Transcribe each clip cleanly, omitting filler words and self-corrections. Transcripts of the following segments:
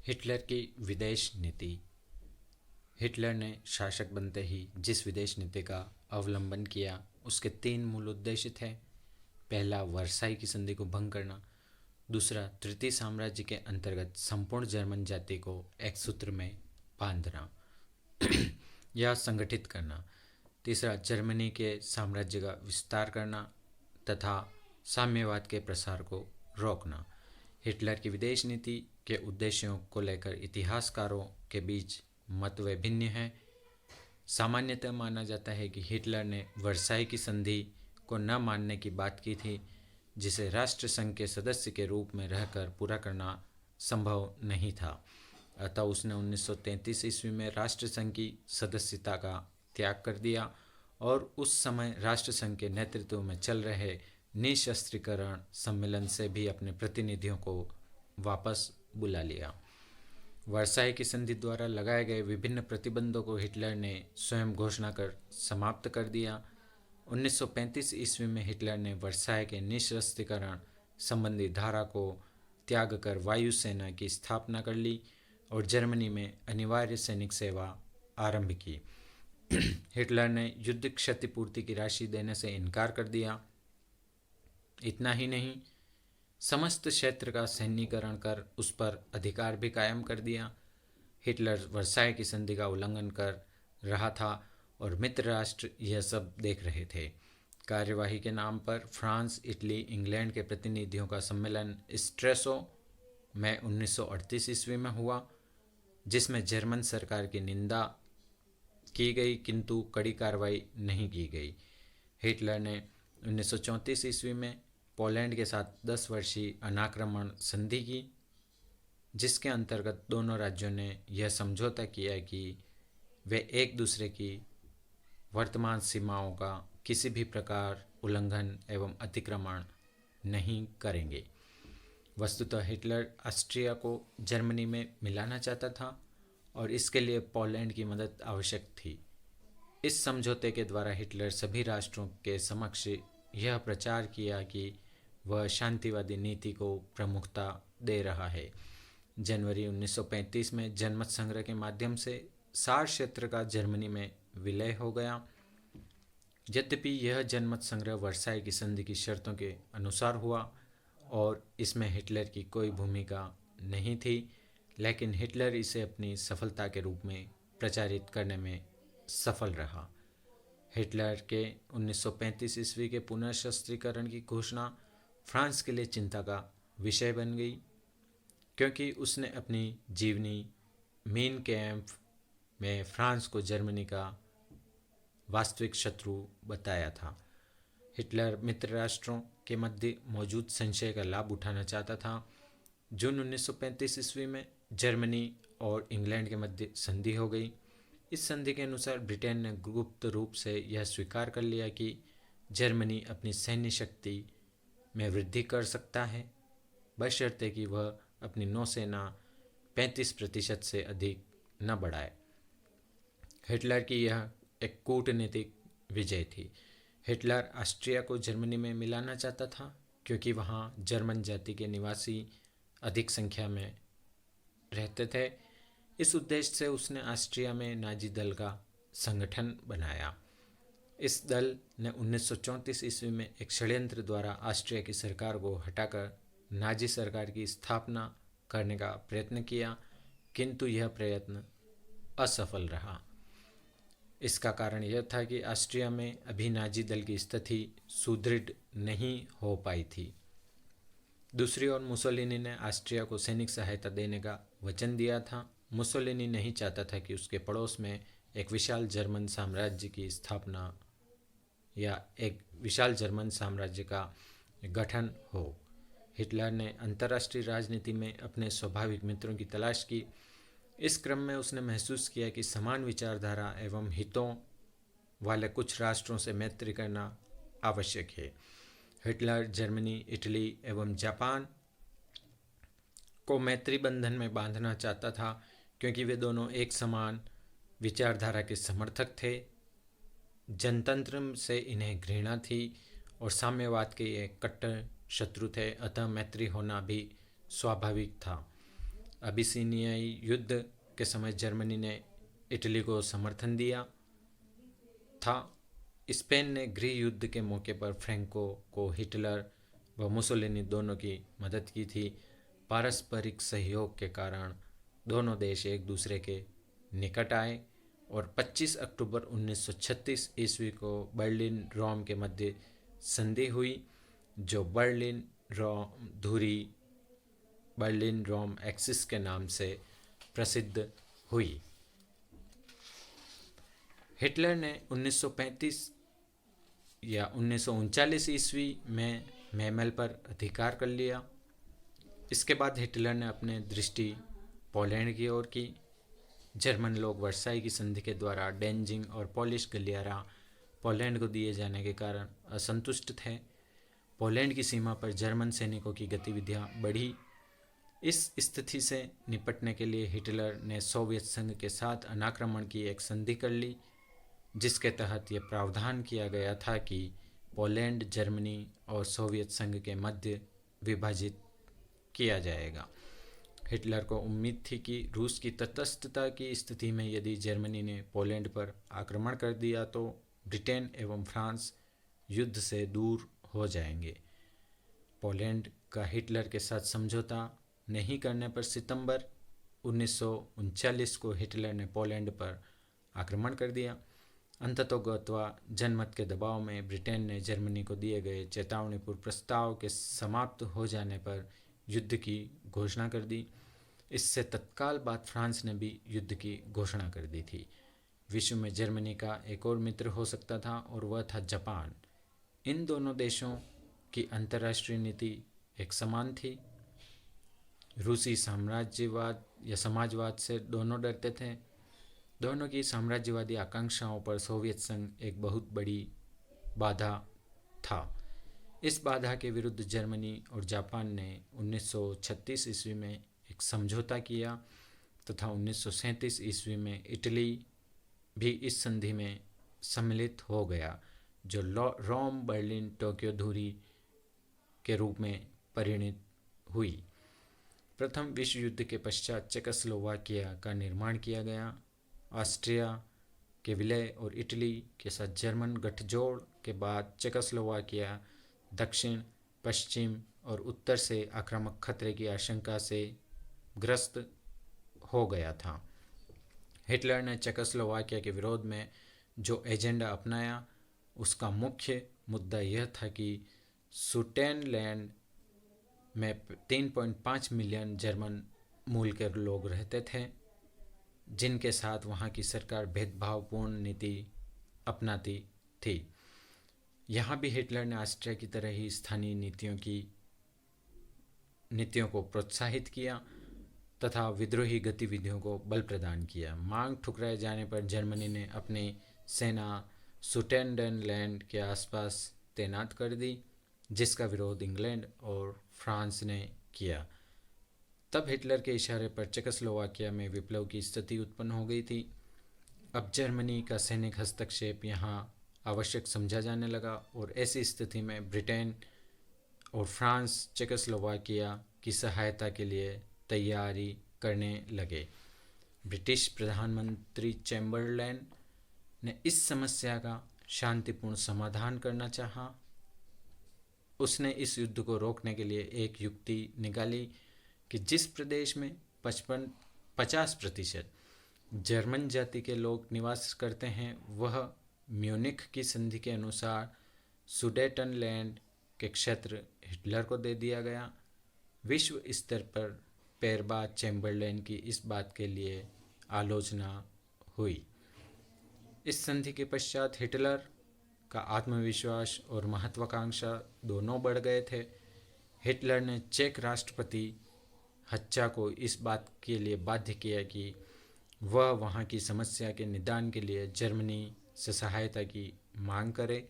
Hitler की विदेश नीति। हिटलर ने शासक बनते ही जिस विदेश नीति का अवलंबन किया उसके तीन मूल उद्देश्य थे। पहला, वर्साई की संधि को भंग करना। दूसरा, तृतीय साम्राज्य के अंतर्गत संपूर्ण जर्मन जाति को एक सूत्र में बांधना या संगठित करना। तीसरा, जर्मनी के साम्राज्य का विस्तार करना तथा साम्यवाद के प्रसार को रोकना। हिटलर की विदेश नीति के उद्देश्यों को लेकर इतिहासकारों के बीच मतभेद भिन्न हैं। सामान्यतः माना जाता है कि हिटलर ने वर्साई की संधि को न मानने की बात की थी, जिसे राष्ट्र संघ के सदस्य के रूप में रहकर पूरा करना संभव नहीं था। अतः उसने 1933 ईस्वी में राष्ट्र संघ की सदस्यता का त्याग कर दिया और उस समय राष्ट्र संघ के नेतृत्व में चल रहे निशस्त्रीकरण सम्मेलन से भी अपने प्रतिनिधियों को वापस बुला लिया। वर्साई की संधि द्वारा लगाए गए विभिन्न प्रतिबंधों को हिटलर ने स्वयं घोषणा कर समाप्त कर दिया। 1935 ईस्वी में हिटलर ने वर्साई के निशस्त्रीकरण संबंधी धारा को त्याग कर वायुसेना की स्थापना कर ली और जर्मनी में अनिवार्य सैनिक सेवा आरंभ की। हिटलर ने युद्ध क्षतिपूर्ति की राशि देने से इनकार कर दिया। इतना ही नहीं, समस्त क्षेत्र का सैन्यीकरण कर उस पर अधिकार भी कायम कर दिया। हिटलर वर्साई की संधि का उल्लंघन कर रहा था और मित्र राष्ट्र यह सब देख रहे थे। कार्यवाही के नाम पर फ्रांस, इटली, इंग्लैंड के प्रतिनिधियों का सम्मेलन स्ट्रेसो में 1938 ईस्वी में हुआ, जिसमें जर्मन सरकार की निंदा की गई किंतु कड़ी कार्रवाई नहीं की गई। हिटलर ने 1934 ईस्वी में पोलैंड के साथ 10 वर्षीय अनाक्रमण संधि की, जिसके अंतर्गत दोनों राज्यों ने यह समझौता किया कि वे एक दूसरे की वर्तमान सीमाओं का किसी भी प्रकार उल्लंघन एवं अतिक्रमण नहीं करेंगे। वस्तुतः हिटलर ऑस्ट्रिया को जर्मनी में मिलाना चाहता था और इसके लिए पोलैंड की मदद आवश्यक थी। इस समझौते के द्वारा हिटलर सभी राष्ट्रों के समक्ष यह प्रचार किया कि वह शांतिवादी नीति को प्रमुखता दे रहा है। जनवरी 1935 में जनमत संग्रह के माध्यम से सार क्षेत्र का जर्मनी में विलय हो गया। यद्यपि यह जनमत संग्रह वर्साई की संधि की शर्तों के अनुसार हुआ और इसमें हिटलर की कोई भूमिका नहीं थी, लेकिन हिटलर इसे अपनी सफलता के रूप में प्रचारित करने में सफल रहा। हिटलर के 1935 ईस्वी के पुनर्शस्त्रीकरण की घोषणा फ्रांस के लिए चिंता का विषय बन गई, क्योंकि उसने अपनी जीवनी मीन कैम्प में फ्रांस को जर्मनी का वास्तविक शत्रु बताया था। हिटलर मित्र राष्ट्रों के मध्य मौजूद संशय का लाभ उठाना चाहता था। जून 1935 ईस्वी में जर्मनी और इंग्लैंड के मध्य संधि हो गई। इस संधि के अनुसार ब्रिटेन ने गुप्त रूप से यह स्वीकार कर लिया कि जर्मनी अपनी सैन्य शक्ति में वृद्धि कर सकता है, बशर्ते कि वह अपनी नौसेना 35% से अधिक न बढ़ाए। हिटलर की यह एक कूटनीतिक विजय थी। हिटलर ऑस्ट्रिया को जर्मनी में मिलाना चाहता था, क्योंकि वहाँ जर्मन जाति के निवासी अधिक संख्या में रहते थे। इस उद्देश्य से उसने ऑस्ट्रिया में नाजी दल का संगठन बनाया। इस दल ने 1934 ईस्वी में एक षड्यंत्र द्वारा ऑस्ट्रिया की सरकार को हटाकर नाजी सरकार की स्थापना करने का प्रयत्न किया, किंतु यह प्रयत्न असफल रहा। इसका कारण यह था कि ऑस्ट्रिया में अभी नाजी दल की स्थिति सुदृढ़ नहीं हो पाई थी। दूसरी ओर मुसोलिनी ने ऑस्ट्रिया को सैनिक सहायता देने का वचन दिया था। मुसोलिनी नहीं चाहता था कि उसके पड़ोस में एक विशाल जर्मन साम्राज्य की स्थापना या एक विशाल जर्मन साम्राज्य का गठन हो। हिटलर ने अंतर्राष्ट्रीय राजनीति में अपने स्वाभाविक मित्रों की तलाश की। इस क्रम में उसने महसूस किया कि समान विचारधारा एवं हितों वाले कुछ राष्ट्रों से मैत्री करना आवश्यक है। हिटलर जर्मनी, इटली एवं जापान को मैत्री बंधन में बांधना चाहता था, क्योंकि वे दोनों एक समान विचारधारा के समर्थक थे। जनतंत्र से इन्हें घृणा थी और साम्यवाद के ये कट्टर शत्रु थे, अतः मैत्री होना भी स्वाभाविक था। अबिसिनियाई युद्ध के समय जर्मनी ने इटली को समर्थन दिया था। स्पेन ने गृह युद्ध के मौके पर फ्रैंको को हिटलर व मुसोलिनी दोनों की मदद की थी। पारस्परिक सहयोग के कारण दोनों देश एक दूसरे के निकट आए और 25 अक्टूबर 1936 ईस्वी को बर्लिन रोम के मध्य संधि हुई, जो बर्लिन रोम एक्सिस के नाम से प्रसिद्ध हुई। हिटलर ने 1935 या 1939 ईस्वी में मैमल पर अधिकार कर लिया। इसके बाद हिटलर ने अपने दृष्टि पोलैंड की ओर की। जर्मन लोग वर्साई की संधि के द्वारा डेंजिंग और पोलिश गलियारा पोलैंड को दिए जाने के कारण असंतुष्ट थे। पोलैंड की सीमा पर जर्मन सैनिकों की गतिविधियां बढ़ी। इस स्थिति से निपटने के लिए हिटलर ने सोवियत संघ के साथ अनाक्रमण की एक संधि कर ली, जिसके तहत यह प्रावधान किया गया था कि पोलैंड जर्मनी और सोवियत संघ के मध्य विभाजित किया जाएगा। हिटलर को उम्मीद थी कि रूस की तटस्थता की स्थिति में यदि जर्मनी ने पोलैंड पर आक्रमण कर दिया तो ब्रिटेन एवं फ्रांस युद्ध से दूर हो जाएंगे। पोलैंड का हिटलर के साथ समझौता नहीं करने पर सितंबर 1939 को हिटलर ने पोलैंड पर आक्रमण कर दिया। अंततोगत्वा जनमत के दबाव में ब्रिटेन ने जर्मनी को दिए गए चेतावनीपूर्व प्रस्ताव के समाप्त हो जाने पर युद्ध की घोषणा कर दी। इससे तत्काल बाद फ्रांस ने भी युद्ध की घोषणा कर दी थी। विश्व में जर्मनी का एक और मित्र हो सकता था और वह था जापान। इन दोनों देशों की अंतर्राष्ट्रीय नीति एक समान थी। रूसी साम्राज्यवाद या समाजवाद से दोनों डरते थे। दोनों की साम्राज्यवादी आकांक्षाओं पर सोवियत संघ एक बहुत बड़ी बाधा था। इस बाधा के विरुद्ध जर्मनी और जापान ने 1936 ईस्वी में एक समझौता किया तथा 1937 ईस्वी में इटली भी इस संधि में सम्मिलित हो गया, जो रोम बर्लिन टोक्यो धुरी के रूप में परिणित हुई। प्रथम विश्व युद्ध के पश्चात चेकोस्लोवाकिया का निर्माण किया गया। ऑस्ट्रिया के विलय और इटली के साथ जर्मन गठजोड़ के बाद चेकोस्लोवाकिया दक्षिण, पश्चिम और उत्तर से आक्रामक खतरे की आशंका से ग्रस्त हो गया था। हिटलर ने चेकोस्लोवाकिया के विरोध में जो एजेंडा अपनाया, उसका मुख्य मुद्दा यह था कि सुडेनलैंड में 3.5 मिलियन जर्मन मूल के लोग रहते थे, जिनके साथ वहाँ की सरकार भेदभावपूर्ण नीति अपनाती थी। यहाँ भी हिटलर ने ऑस्ट्रिया की तरह ही स्थानीय नीतियों को प्रोत्साहित किया तथा विद्रोही गतिविधियों को बल प्रदान किया। मांग ठुकराए जाने पर जर्मनी ने अपनी सेना सुडेनलैंड के आसपास तैनात कर दी, जिसका विरोध इंग्लैंड और फ्रांस ने किया। तब हिटलर के इशारे पर चेकोस्लोवाकिया में विप्लव की स्थिति उत्पन्न हो गई थी। अब जर्मनी का सैनिक हस्तक्षेप यहाँ आवश्यक समझा जाने लगा और ऐसी स्थिति में ब्रिटेन और फ्रांस चेकोस्लोवाकिया की सहायता के लिए तैयारी करने लगे। ब्रिटिश प्रधानमंत्री चैम्बरलैन ने इस समस्या का शांतिपूर्ण समाधान करना चाहा। उसने इस युद्ध को रोकने के लिए एक युक्ति निकाली कि जिस प्रदेश में 50% जर्मन जाति के लोग निवास करते हैं, वह म्यूनिख की संधि के अनुसार सुडेटनलैंड के क्षेत्र हिटलर को दे दिया गया। विश्व स्तर पर पैरबाद चैम्बरलैन की इस बात के लिए आलोचना हुई। इस संधि के पश्चात हिटलर का आत्मविश्वास और महत्वाकांक्षा दोनों बढ़ गए थे। हिटलर ने चेक राष्ट्रपति हच्चा को इस बात के लिए बाध्य किया कि वह वहाँ की समस्या के निदान के लिए जर्मनी से सहायता की मांग करे,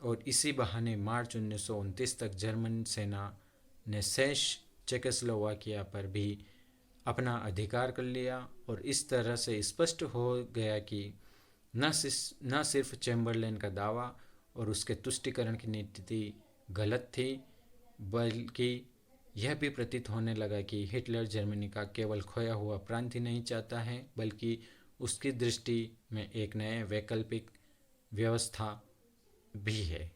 और इसी बहाने मार्च 1929 तक जर्मन सेना ने शेष चेकोस्लोवाकिया पर भी अपना अधिकार कर लिया। और इस तरह से स्पष्ट हो गया कि न सिर्फ चैम्बरलैन का दावा और उसके तुष्टिकरण की नीति गलत थी, बल्कि यह भी प्रतीत होने लगा कि हिटलर जर्मनी का केवल खोया हुआ प्रांत ही नहीं चाहता है, बल्कि उसकी दृष्टि में एक नए वैकल्पिक व्यवस्था भी है।